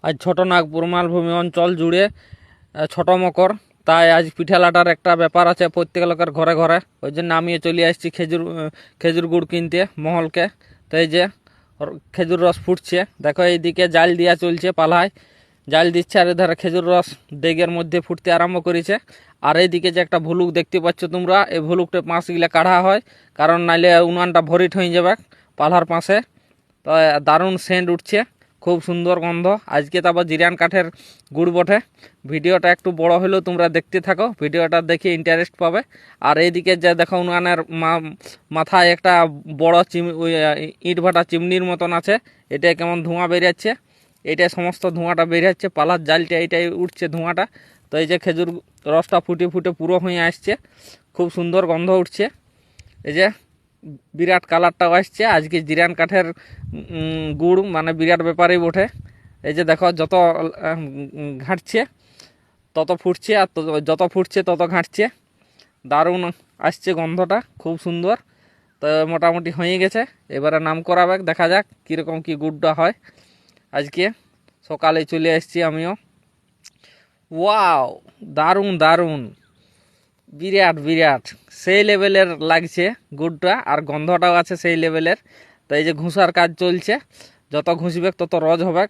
আজ ছোটনাগপুর মালভূমি অঞ্চল জুড়ে ছোট মকর, তাই আজ পিঠা লাটার একটা ব্যাপার আছে প্রত্যেক লোকের ঘরে ঘরে। ওই জন্য আমিও চলে আসছি খেজুর গুড় কিনতে মহলকে। তো এই যে খেজুর রস ফুটছে, দেখো এইদিকে জাল দিয়া চলছে, পালায় জাল দিচ্ছে, আর এধারে খেজুর রস ডেগের মধ্যে ফুটতে আরম্ভ করেছে। আর এইদিকে যে একটা ভুলুক দেখতে পাচ্ছ তোমরা, এই ভুলুকটা পাঁশগুলা কাঢ়া হয়, কারণ নাইলে উনানটা ভরিট হয়ে যাবে পালার পাশে। তো দারুণ সেন্ট উঠছে, খুব সুন্দর গন্ধ। আজকে তারপর জিরান কাঠের গুড় বটে। ভিডিওটা একটু বড় হলেও তোমরা দেখতে থাকো, ভিডিওটা দেখে ইন্টারেস্ট পাবে। আর এইদিকে যে দেখো উনানের মাথায় একটা বড় ইট ভাটা চিমনির মতন আছে, এটা কেমন ধোঁয়া বেরিয়েছে, এইটাই সমস্ত ধোঁয়াটা বেরিয়েছে, পালার জালটা এইটাই উঠছে ধোঁয়াটা। তো এই যে খেজুর রসটা ফুটে ফুটে পুরো হয়ে আসছে, খুব সুন্দর গন্ধ উঠছে। এই যে বিরাট কালারটাও আসছে। আজকে জিরান কাঠের গুড় মানে বিরাট ব্যাপারেই বটে। এই যে দেখো যত ঘাঁটছে তত ফুটছে, আর যত ফুটছে তত ঘাঁটছে। দারুণ আসছে গন্ধটা, খুব সুন্দর। তো মোটামুটি হয়ে গেছে, এবারে নাম করাবে, দেখা যাক কীরকম কী গুড়টা হয়। আজকে সকালে চলে এসেছি আমিও। ওয়াও, দারুণ দারুণ, বিরাট বিরাট সেই লেভেলের লাগছে গুড়টা, আর গন্ধটাও আছে সেই লেভেলের। তো এই যে ঘুষার কাজ চলছে, যত ঘুষবে তত রজ হবে।